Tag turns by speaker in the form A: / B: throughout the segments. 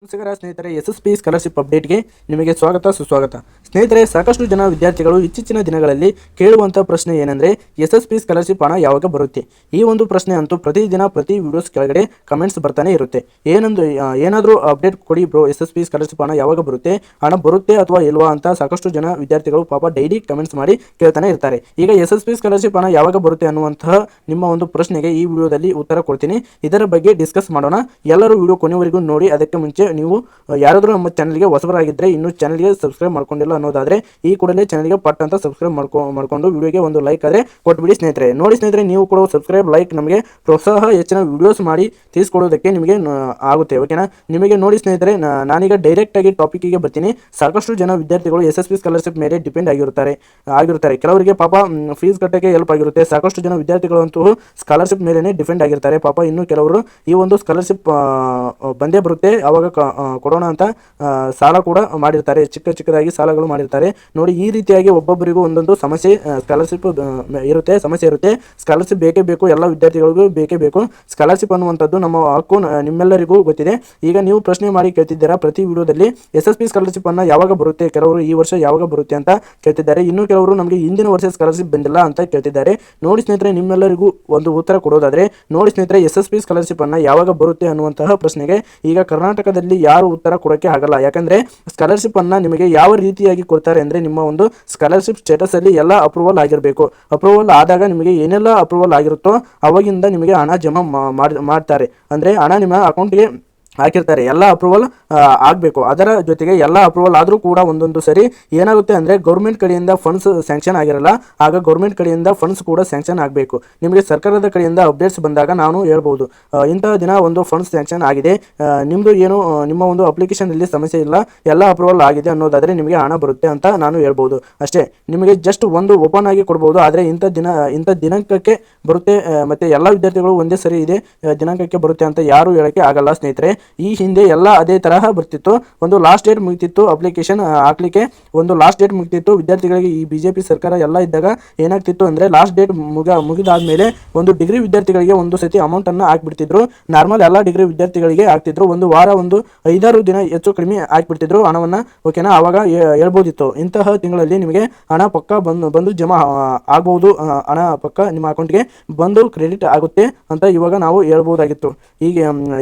A: ನಮಸ್ಕಾರ ಸ್ನೇಹಿತರೆ, SSP scholarship ಅಪ್ಡೇಟ್ಗೆ ನಿಮಗೆ ಸ್ವಾಗತ ಸುಸ್ವಾಗತ. ಸ್ನೇಹಿತರೆ, ಸಾಕಷ್ಟು ಜನ ವಿದ್ಯಾರ್ಥಿಗಳು ಇತ್ತೀಚಿನ ದಿನಗಳಲ್ಲಿ ಕೇಳುವಂಥ ಪ್ರಶ್ನೆ ಏನಂದರೆ SSP ಸ್ಕಾಲರ್ಶಿಪ್ ಹಣ ಯಾವಾಗ ಬರುತ್ತೆ. ಈ ಒಂದು ಪ್ರಶ್ನೆ ಅಂತೂ ಪ್ರತಿದಿನ ಪ್ರತಿ ವಿಡಿಯೋಸ್ ಕೆಳಗಡೆ ಕಮೆಂಟ್ಸ್ ಬರ್ತಾನೆ ಇರುತ್ತೆ. ಏನಾದರೂ ಅಪ್ಡೇಟ್ ಕೊಡಿ ಬ್ರೋ, SSP ಸ್ಕಾಲರ್ಶಿಪ್ ಹಣ ಯಾವಾಗ ಬರುತ್ತೆ, ಹಣ ಬರುತ್ತೆ ಅಥವಾ ಇಲ್ವಾ ಅಂತ ಸಾಕಷ್ಟು ಜನ ವಿದ್ಯಾರ್ಥಿಗಳು ಪಾಪ ಡೈಲಿ ಕಮೆಂಟ್ಸ್ ಮಾಡಿ ಕೇಳ್ತಾನೆ ಇರ್ತಾರೆ. ಈಗ SSP ಸ್ಕಾಲರ್ಶಿಪ್ ಹಣ ಯಾವಾಗ ಬರುತ್ತೆ ಅನ್ನುವಂತಹ ನಿಮ್ಮ ಒಂದು ಪ್ರಶ್ನೆಗೆ ಈ ವಿಡಿಯೋದಲ್ಲಿ ಉತ್ತರ ಕೊಡ್ತೀನಿ. ಇದರ ಬಗ್ಗೆ ಡಿಸ್ಕಸ್ ಮಾಡೋಣ. ಎಲ್ಲರೂ ವಿಡಿಯೋ ಕೊನೆವರೆಗೂ ನೋಡಿ. ಅದಕ್ಕೆ ಮುಂಚೆ ನೀವು ಯಾರಾದರೂ ನಮ್ಮ ಚಾನಲ್ಗೆ ಹೊಸಬರಾಗಿದ್ದರೆ ಇನ್ನೂ ಚಾನಲ್ಗೆ ಸಬ್ಸ್ಕ್ರೈಬ್ ಮಾಡ್ಕೊಂಡಿಲ್ಲ ಅನ್ನೋದಾದರೆ ಈ ಕೂಡಲೇ ಚಾನಲ್ಗೆ ಪಟ್ ಅಂತ ಸಬ್ಸ್ಕ್ರೈಬ್ ಮಾಡ್ಕೊಂಡು ವಿಡಿಯೋಗೆ ಒಂದು ಲೈಕ್ ಆದರೆ ಕೊಟ್ಬಿಡಿ ಸ್ನೇಹಿತರೆ. ನೋಡಿ ಸ್ನೇಹಿತರೆ, ನೀವು ಕೊಡೋ ಸಬ್ಸ್ಕ್ರೈಬ್ ಲೈಕ್ ನಮಗೆ ಪ್ರೋತ್ಸಾಹ, ಹೆಚ್ಚಿನ ವಿಡಿಯೋಸ್ ಮಾಡಿ ತಿಳಿಸ್ಕೊಡೋದಕ್ಕೆ ನಿಮಗೆ ಆಗುತ್ತೆ. ಓಕೆನಾ? ನಿಮಗೆ ನೋಡಿ ಸ್ನೇಹಿತರೆ, ನಾನೀಗ ಡೈರೆಕ್ಟಾಗಿ ಟಾಪಿಕ್ಗೆ ಬರ್ತೀನಿ. ಸಾಕಷ್ಟು ಜನ ವಿದ್ಯಾರ್ಥಿಗಳು SSP ಸ್ಕಾಲರ್ಶಿಪ್ ಮೇಲೆ ಡಿಪೆಂಡ್ ಆಗಿರುತ್ತಾರೆ. ಕೆಲವರಿಗೆ ಪಾಪ ಫೀಸ್ ಕಟ್ಟಕ್ಕೆ ಹೆಲ್ಪ್ ಆಗಿರುತ್ತೆ. ಸಾಕಷ್ಟು ಜನ ವಿದ್ಯಾರ್ಥಿಗಳಂತೂ ಸ್ಕಾಲರ್ಶಿಪ್ ಮೇಲೇ ಡಿಪೆಂಡ್ ಆಗಿರ್ತಾರೆ ಪಾಪ. ಇನ್ನು ಕೆಲವರು ಈ ಒಂದು ಸ್ಕಾಲರ್ಶಿಪ್ ಬಂದೇ ಬರುತ್ತೆ ಅವಾಗ ಕೊಡೋಣ ಅಂತ ಸಾಲ ಕೂಡ ಮಾಡಿರ್ತಾರೆ. ಚಿಕ್ಕದಾಗಿ ಸಾಲಗಳು ಮಾಡಿರ್ತಾರೆ. ನೋಡಿ, ಈ ರೀತಿಯಾಗಿ ಒಬ್ಬೊಬ್ಬರಿಗೂ ಒಂದೊಂದು ಸಮಸ್ಯೆ ಸಮಸ್ಯೆ ಇರುತ್ತೆ. ಸ್ಕಾಲರ್ಶಿಪ್ ಬೇಕೇ ಬೇಕು, ಎಲ್ಲ ವಿದ್ಯಾರ್ಥಿಗಳಿಗೂ ಬೇಕೇ ಬೇಕು. ಸ್ಕಾಲರ್ಶಿಪ್ ಅನ್ನುವಂಥದ್ದು ನಮ್ಮ ಹಕ್ಕು, ನಿಮ್ಮೆಲ್ಲರಿಗೂ ಗೊತ್ತಿದೆ. ಈಗ ನೀವು ಪ್ರಶ್ನೆ ಮಾಡಿ ಕೇಳ್ತಿದ್ದೀರಾ ಪ್ರತಿ ವಿಡಿಯೋದಲ್ಲಿ SSP ಸ್ಕಾಲರ್ಶಿಪ್ ಅನ್ನ ಯಾವಾಗ ಬರುತ್ತೆ, ಕೆಲವರು ಈ ವರ್ಷ ಯಾವಾಗ ಬರುತ್ತೆ ಅಂತ ಕೇಳ್ತಿದ್ದಾರೆ. ಇನ್ನು ಕೆಲವರು ನಮಗೆ ಹಿಂದಿನ ವರ್ಷ ಸ್ಕಾಲರ್ಶಿಪ್ ಬಂದಿಲ್ಲ ಅಂತ ಕೇಳ್ತಿದ್ದಾರೆ. ನೋಡಿ ಸ್ನೇಹಿತರೆ, ನಿಮ್ಮೆಲ್ಲರಿಗೂ ಒಂದು ಉತ್ತರ ಕೊಡೋದಾದ್ರೆ, ನೋಡಿ ಸ್ನೇಹಿತರೆ, SSP ಸ್ಕಾಲರ್ಶಿಪ್ ಅನ್ನ ಯಾವಾಗ ಬರುತ್ತೆ ಅನ್ನುವಂತಹ ಪ್ರಶ್ನೆಗೆ ಈಗ ಕರ್ನಾಟಕದಲ್ಲಿ ಯಾರು ಉತ್ತರ ಕೊಡೋಕ್ಕೆ ಆಗಲ್ಲ. ಯಾಕಂದ್ರೆ ಸ್ಕಾಲರ್ಶಿಪ್ ಅನ್ನ ನಿಮಗೆ ಯಾವ ರೀತಿಯಾಗಿ ಕೊಡ್ತಾರೆ ಅಂದ್ರೆ, ನಿಮ್ಮ ಒಂದು ಸ್ಕಾಲರ್ಶಿಪ್ ಸ್ಟೇಟಸ್ ಅಲ್ಲಿ ಎಲ್ಲ ಅಪ್ರೂವಲ್ ಆಗಿರಬೇಕು. ಅಪ್ರೂವಲ್ ಆದಾಗ ನಿಮಗೆ ಏನೆಲ್ಲ ಅಪ್ರೂವಲ್ ಆಗಿರುತ್ತೋ ಅವಾಗಿಂದ ನಿಮಗೆ ಹಣ ಜಮಾ ಮಾಡ್ತಾರೆ. ಅಂದ್ರೆ ಹಣ ನಿಮ್ಮ ಅಕೌಂಟ್ಗೆ ಹಾಕಿರ್ತಾರೆ. ಎಲ್ಲ ಅಪ್ರೂವಲ್ ಆಗಬೇಕು. ಅದರ ಜೊತೆಗೆ ಎಲ್ಲ ಅಪ್ರೂವಲ್ ಆದರೂ ಕೂಡ ಒಂದೊಂದು ಸರಿ ಏನಾಗುತ್ತೆ ಅಂದರೆ ಗೌರ್ಮೆಂಟ್ ಕಡೆಯಿಂದ ಫಂಡ್ಸ್ ಸ್ಯಾಂಕ್ಷನ್ ಆಗಿರಲ್ಲ. ಆಗ ಗೌರ್ಮೆಂಟ್ ಕಡೆಯಿಂದ ಫಂಡ್ಸ್ ಕೂಡ ಸ್ಯಾಂಕ್ಷನ್ ಆಗಬೇಕು. ನಿಮಗೆ ಸರ್ಕಾರದ ಕಡೆಯಿಂದ ಅಪ್ಡೇಟ್ಸ್ ಬಂದಾಗ ನಾನು ಹೇಳ್ಬೋದು, ಇಂತಹ ದಿನ ಒಂದು ಫಂಡ್ಸ್ ಸ್ಯಾಂಕ್ಷನ್ ಆಗಿದೆ, ನಿಮ್ಮದು ಏನು ನಿಮ್ಮ ಒಂದು ಅಪ್ಲಿಕೇಶನಲ್ಲಿ ಸಮಸ್ಯೆ ಇಲ್ಲ, ಎಲ್ಲ ಅಪ್ರೂವಲ್ ಆಗಿದೆ ಅನ್ನೋದಾದರೆ ನಿಮಗೆ ಹಣ ಬರುತ್ತೆ ಅಂತ ನಾನು ಹೇಳ್ಬೋದು. ಅಷ್ಟೇ, ನಿಮಗೆ ಜಸ್ಟ್ ಒಂದು ಓಪನ್ ಆಗಿ ಕೊಡ್ಬೋದು. ಆದರೆ ಇಂಥ ದಿನಾಂಕಕ್ಕೆ ಬರುತ್ತೆ ಮತ್ತು ಎಲ್ಲ ವಿದ್ಯಾರ್ಥಿಗಳು ಒಂದೇ ಸರಿ ಇದೆ ದಿನಾಂಕಕ್ಕೆ ಬರುತ್ತೆ ಅಂತ ಯಾರು ಹೇಳೋಕ್ಕೆ ಆಗಲ್ಲ ಸ್ನೇಹಿತರೆ. ಈ ಹಿಂದೆ ಎಲ್ಲ ಅದೇ ತರಹ ಬರ್ತಿತ್ತು. ಒಂದು ಲಾಸ್ಟ್ ಡೇಟ್ ಮುಗಿತಿತ್ತು ಅಪ್ಲಿಕೇಶನ್ ಹಾಕ್ಲಿಕ್ಕೆ, ಒಂದು ಲಾಸ್ಟ್ ಡೇಟ್ ಮುಗಿತಿತ್ತು ವಿದ್ಯಾರ್ಥಿಗಳಿಗೆ. ಈ BJP ಸರ್ಕಾರ ಎಲ್ಲ ಇದ್ದಾಗ ಏನಾಗ್ತಿತ್ತು ಅಂದರೆ, ಲಾಸ್ಟ್ ಡೇಟ್ ಮುಗಿದಾದ್ಮೇಲೆ ಒಂದು ಡಿಗ್ರಿ ವಿದ್ಯಾರ್ಥಿಗಳಿಗೆ ಒಂದು ಸತಿ ಅಮೌಂಟನ್ನು ಹಾಕ್ಬಿಡ್ತಿದ್ರು. ನಾರ್ಮಲ್ ಎಲ್ಲ ಡಿಗ್ರಿ ವಿದ್ಯಾರ್ಥಿಗಳಿಗೆ ಹಾಕ್ತಿದ್ರು. ಒಂದು ವಾರ, ಒಂದು 5-6 ದಿನ ಹೆಚ್ಚು ಕಡಿಮೆ ಹಾಕ್ಬಿಡ್ತಿದ್ರು ಹಣವನ್ನು. ಓಕೆನಾ? ಆವಾಗ ಹೇಳ್ಬೋದಿತ್ತು, ಇಂತಹ ತಿಂಗಳಲ್ಲಿ ನಿಮಗೆ ಹಣ ಪಕ್ಕ ಬಂದು ಜಮಾ ಆಗ್ಬೋದು, ಹಣ ಪಕ್ಕ ನಿಮ್ಮ ಅಕೌಂಟ್ಗೆ ಬಂದು ಕ್ರೆಡಿಟ್ ಆಗುತ್ತೆ ಅಂತ ಇವಾಗ ನಾವು ಹೇಳ್ಬೋದಾಗಿತ್ತು.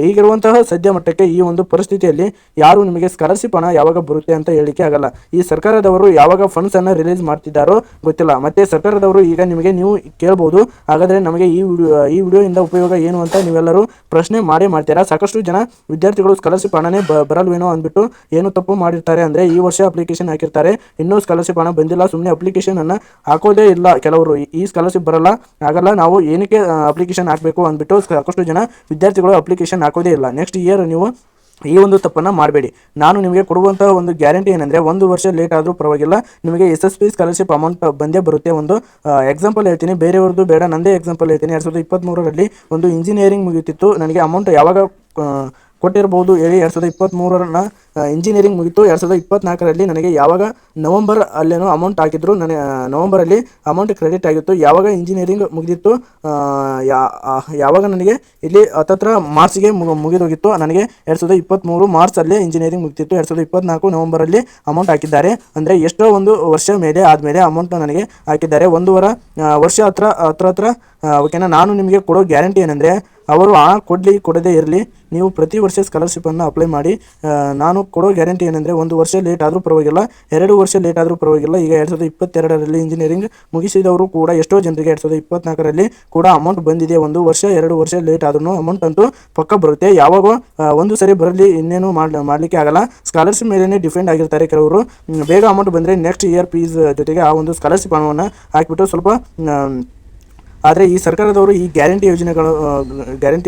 A: ಈಗಿರುವಂತಹ ಸದ್ಯ ಮಟ್ಟಕ್ಕೆ ಈ ಒಂದು ಪರಿಸ್ಥಿತಿಯಲ್ಲಿ ಯಾರು ನಿಮಗೆ ಸ್ಕಾಲರ್ಶಿಪ್ ಹಣ ಯಾವಾಗ ಬರುತ್ತೆ ಅಂತ ಹೇಳಿಕೆ ಆಗಲ್ಲ. ಈ ಸರ್ಕಾರದವರು ಯಾವಾಗ ಫಂಡ್ಸ್ ಅನ್ನ ರಿಲೀಸ್ ಮಾಡ್ತಿದ್ದಾರೋ ಗೊತ್ತಿಲ್ಲ. ಮತ್ತೆ ಸರ್ಕಾರದವರು ಈಗ ನಿಮಗೆ ನೀವು ಕೇಳಬಹುದು, ಹಾಗಾದ್ರೆ ನಮಗೆ ಈ ವಿಡಿಯೋಯಿಂದ ಉಪಯೋಗ ಏನು ಅಂತ ನೀವೆಲ್ಲರೂ ಪ್ರಶ್ನೆ ಮಾಡ್ತೀರಾ. ಸಾಕಷ್ಟು ಜನ ವಿದ್ಯಾರ್ಥಿಗಳು ಸ್ಕಾಲರ್ಶಿಪ್ ಹಣನೇ ಬರಲ್ವೇನೋ ಅಂದ್ಬಿಟ್ಟು ಏನು ತಪ್ಪು ಮಾಡಿರ್ತಾರೆ ಅಂದ್ರೆ, ಈ ವರ್ಷ ಅಪ್ಲಿಕೇಶನ್ ಹಾಕಿರ್ತಾರೆ, ಇನ್ನೂ ಸ್ಕಾಲರ್ಶಿಪ್ ಹಣ ಬಂದಿಲ್ಲ, ಸುಮ್ಮನೆ ಅಪ್ಲಿಕೇಶನ್ ಅನ್ನ ಹಾಕೋದೇ ಇಲ್ಲ. ಕೆಲವರು ಈ ಸ್ಕಾಲರ್ಶಿಪ್ ಆಗಲ್ಲ, ನಾವು ಏನಕ್ಕೆ ಅಪ್ಲಿಕೇಶನ್ ಹಾಕಬೇಕು ಅಂದ್ಬಿಟ್ಟು ಸಾಕಷ್ಟು ಜನ ವಿದ್ಯಾರ್ಥಿಗಳು ಅಪ್ಲಿಕೇಶನ್ ಹಾಕೋದೇ ಇಲ್ಲ. ನೆಕ್ಸ್ಟ್ ಇಯರ್ ನೀವು ಈ ಒಂದು ತಪ್ಪನ್ನು ಮಾಡಬೇಡಿ. ನಾನು ನಿಮಗೆ ಕೊಡುವಂತಹ ಒಂದು ಗ್ಯಾರಂಟಿ ಏನಂದರೆ, 1 ವರ್ಷ ಲೇಟ್ ಆದರೂ ಪರವಾಗಿಲ್ಲ, ನಿಮಗೆ SSP ಸ್ಕಾಲರ್ಶಿಪ್ ಅಮೌಂಟ್ ಬಂದೇ ಬರುತ್ತೆ. ಒಂದು ಎಕ್ಸಾಂಪಲ್ ಹೇಳ್ತೀನಿ, ಬೇರೆಯವ್ರದ್ದು ಬೇಡ, ನಂದೇ ಎಕ್ಸಾಂಪಲ್ ಹೇಳ್ತೀನಿ. 2023ರಲ್ಲಿ ಒಂದು ಇಂಜಿನಿಯರಿಂಗ್ ಮುಗಿತಿತ್ತು. ನನಗೆ ಅಮೌಂಟ್ ಯಾವಾಗ ಕೊಟ್ಟಿರಬಹುದು ಹೇಳಿ, 2023 ಇಂಜಿನಿಯರಿಂಗ್ ಮುಗಿತು. 2024ರಲ್ಲಿ ನನಗೆ ಯಾವಾಗ ನವಂಬರ್ ಅಲ್ಲೇನೋ ಅಮೌಂಟ್ ಹಾಕಿದ್ರು, ನನಗೆ ನವಂಬರಲ್ಲಿ ಅಮೌಂಟ್ ಕ್ರೆಡಿಟ್ ಆಗಿತ್ತು. ಯಾವಾಗ ಇಂಜಿನಿಯರಿಂಗ್ ಮುಗಿದಿತ್ತು, ಯಾವಾಗ ನನಗೆ ಇಲ್ಲಿ ಹತ್ತತ್ರ ಮಾರ್ಚ್ಗೆ ಮುಗಿದೋಗಿತ್ತು. ನನಗೆ 2023 ಮಾರ್ಚಲ್ಲೇ ಇಂಜಿನಿಯರಿಂಗ್ ಮುಗಿತಿತ್ತು. 2024 ನವಂಬರಲ್ಲಿ ಅಮೌಂಟ್ ಹಾಕಿದ್ದಾರೆ. ಅಂದರೆ ಎಷ್ಟೋ ಒಂದು ವರ್ಷ ಮೇಲೆ ಆದಮೇಲೆ ಅಮೌಂಟ್ ನನಗೆ ಹಾಕಿದ್ದಾರೆ. 1 ವರ್ಷ ಹತ್ರ. ಓಕೆನಾ? ನಾನು ನಿಮಗೆ ಕೊಡೋ ಗ್ಯಾರಂಟಿ ಏನಂದರೆ, ಅವರು ಹಣ ಕೊಡದೇ ಇರಲಿ, ನೀವು ಪ್ರತಿ ವರ್ಷ ಸ್ಕಾಲರ್ಶಿಪ್ಪನ್ನು ಅಪ್ಲೈ ಮಾಡಿ. ನಾನು ಕೊಡೋ ಗ್ಯಾರಂಟಿ ಏನಂದರೆ, 1 ವರ್ಷ ಲೇಟ್ ಆದರೂ ಪರವಾಗಿಲ್ಲ, 2 ವರ್ಷ ಲೇಟ್ ಆದರೂ ಪರವಾಗಿಲ್ಲ. ಈಗ 2022ರಲ್ಲಿ ಇಂಜಿನಿಯರಿಂಗ್ ಮುಗಿಸಿದವರು ಕೂಡ ಎಷ್ಟೋ ಜನರಿಗೆ 2024ರಲ್ಲಿ ಕೂಡ ಅಮೌಂಟ್ ಬಂದಿದೆ. 1 ವರ್ಷ 2 ವರ್ಷ ಲೇಟ್ ಆದ್ರೂ ಅಮೌಂಟ್ ಅಂತೂ ಪಕ್ಕ ಬರುತ್ತೆ. ಯಾವಾಗೋ ಒಂದು ಸರಿ ಬರಲಿ, ಇನ್ನೇನು ಮಾಡಲಿಕ್ಕೆ ಆಗಲ್ಲ. ಸ್ಕಾಲರ್ಶಿಪ್ ಮೇಲೇ ಡಿಪೆಂಡ್ ಆಗಿರ್ತಾರೆ ಕೆಲವರು. ಬೇಗ ಅಮೌಂಟ್ ಬಂದರೆ ನೆಕ್ಸ್ಟ್ ಇಯರ್ ಫೀಸ್ ಜೊತೆಗೆ ಆ ಒಂದು ಸ್ಕಾಲರ್ಶಿಪ್ ಹಣವನ್ನು ಹಾಕಿಬಿಟ್ಟು ಸ್ವಲ್ಪ ಆದರೆ ಈ ಸರ್ಕಾರದವರು ಈ ಗ್ಯಾರಂಟಿ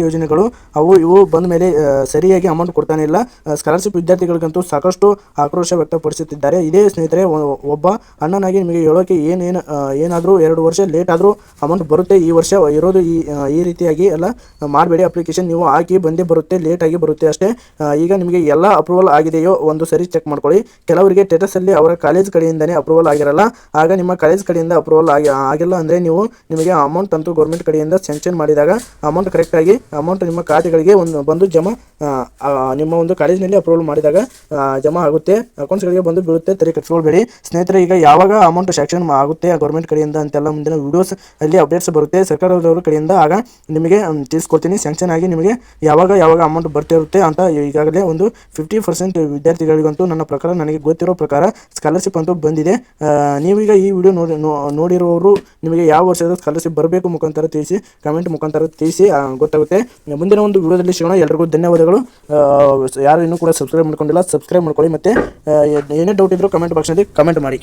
A: ಯೋಜನೆಗಳು ಅವು ಇವು ಬಂದ ಮೇಲೆ ಸರಿಯಾಗಿ ಅಮೌಂಟ್ ಕೊಡ್ತಾನೆ ಇಲ್ಲ. ಸ್ಕಾಲರ್ಶಿಪ್ ವಿದ್ಯಾರ್ಥಿಗಳಿಗಂತೂ ಸಾಕಷ್ಟು ಆಕ್ರೋಶ ವ್ಯಕ್ತಪಡಿಸುತ್ತಿದ್ದಾರೆ. ಇದೇ ಸ್ನೇಹಿತರೆ, ಒಬ್ಬ ಅಣ್ಣನಾಗಿ ನಿಮಗೆ ಹೇಳೋಕೆ ಏನಾದರೂ 2 ವರ್ಷ ಲೇಟ್ ಆದರೂ ಅಮೌಂಟ್ ಬರುತ್ತೆ. ಈ ವರ್ಷ ಇರೋದು ಈ ರೀತಿಯಾಗಿ ಎಲ್ಲ ಮಾಡಬೇಡಿ. ಅಪ್ಲಿಕೇಶನ್ ನೀವು ಹಾಕಿ ಬಂದೇ ಬರುತ್ತೆ, ಲೇಟಾಗಿ ಬರುತ್ತೆ ಅಷ್ಟೇ. ಈಗ ನಿಮಗೆ ಎಲ್ಲ ಅಪ್ರೂವಲ್ ಆಗಿದೆಯೋ ಒಂದು ಸರಿ ಚೆಕ್ ಮಾಡ್ಕೊಳ್ಳಿ. ಕೆಲವರಿಗೆ ಸ್ಟೇಟಸಲ್ಲಿ ಅವರ ಕಾಲೇಜ್ ಕಡೆಯಿಂದನೇ ಅಪ್ರೂವಲ್ ಆಗಿರಲ್ಲ. ಆಗ ನಿಮ್ಮ ಕಾಲೇಜ್ ಕಡೆಯಿಂದ ಅಪ್ರೂವಲ್ ಆಗಿಲ್ಲ ಅಂದರೆ ನಿಮಗೆ ಅಮೌಂಟ್ ಅಮೌಂಟ್ ಅಂತೂ ಗೌರ್ಮೆಂಟ್ ಕಡೆಯಿಂದ ಸ್ಯಾಂಕ್ಷನ್ ಮಾಡಿದಾಗ ಅಮೌಂಟ್ ಕರೆಕ್ಟಾಗಿ ಅಮೌಂಟ್ ನಿಮ್ಮ ಖಾತೆಗಳಿಗೆ ಬಂದು ಜಮಾ ನಿಮ್ಮ ಒಂದು ಕಾಲೇಜಿನಲ್ಲಿ ಅಪ್ರೂವಲ್ ಮಾಡಿದಾಗ ಜಮಾ ಆಗುತ್ತೆ, ಅಕೌಂಟ್ಸ್ಗಳಿಗೆ ಬಂದು ಬೀಳುತ್ತೆ. ತಲೆ ಕೆಡಿಸ್ಕೊಳ್ಬೇಡಿ ಸ್ನೇಹಿತರೆ. ಈಗ ಯಾವಾಗ ಅಮೌಂಟ್ ಸ್ಯಾಂಕ್ಷನ್ ಆಗುತ್ತೆ ಗೌರ್ಮೆಂಟ್ ಕಡೆಯಿಂದ ಅಂತೆಲ್ಲ ಮುಂದಿನ ವಿಡಿಯೋಸ್ ಅಲ್ಲಿ ಅಪ್ಡೇಟ್ಸ್ ಬರುತ್ತೆ ಸರ್ಕಾರದವರ ಕಡೆಯಿಂದ. ಆಗ ನಿಮಗೆ ತಿಳಿಸ್ಕೊಡ್ತೀನಿ ಸ್ಯಾಂಕ್ಷನ್ ಆಗಿ ನಿಮಗೆ ಯಾವಾಗ ಅಮೌಂಟ್ ಬರ್ತಿರುತ್ತೆ ಅಂತ. ಈಗಾಗಲೇ ಒಂದು 50% ವಿದ್ಯಾರ್ಥಿಗಳಿಗಂತೂ ನನ್ನ ಪ್ರಕಾರ, ನನಗೆ ಗೊತ್ತಿರೋ ಪ್ರಕಾರ ಸ್ಕಾಲರ್ಶಿಪ್ ಅಂತೂ ಬಂದಿದೆ. ನೀವೀಗ ಈ ವಿಡಿಯೋ ನೋಡಿರುವವರು ನಿಮಗೆ ಯಾವ ವರ್ಷದ ಸ್ಕಾಲರ್ಶಿಪ್ ಬರಬೇಕು ಮುಖಾಂತರ ತಿಳಿಸಿ, ಕಮೆಂಟ್ ಮುಖಾಂತರ ತಿಳಿಸಿ, ಗೊತ್ತಾಗುತ್ತೆ. ಮುಂದಿನ ಒಂದು ವಿಡಿಯೋದಲ್ಲಿ ಸಿಗೋಣ. ಎಲ್ಲರಿಗೂ ಧನ್ಯವಾದಗಳು. ಯಾರು ಇನ್ನೂ ಕೂಡ ಸಬ್ಸ್ಕ್ರೈಬ್ ಮಾಡ್ಕೊಂಡಿಲ್ಲ ಸಬ್ಸ್ಕ್ರೈಬ್ ಮಾಡ್ಕೊಳ್ಳಿ. ಮತ್ತು ಏನೇ ಡೌಟ್ ಇದ್ದರೂ ಕಮೆಂಟ್ ಬಾಕ್ಸ್ನಲ್ಲಿ ಕಮೆಂಟ್ ಮಾಡಿ.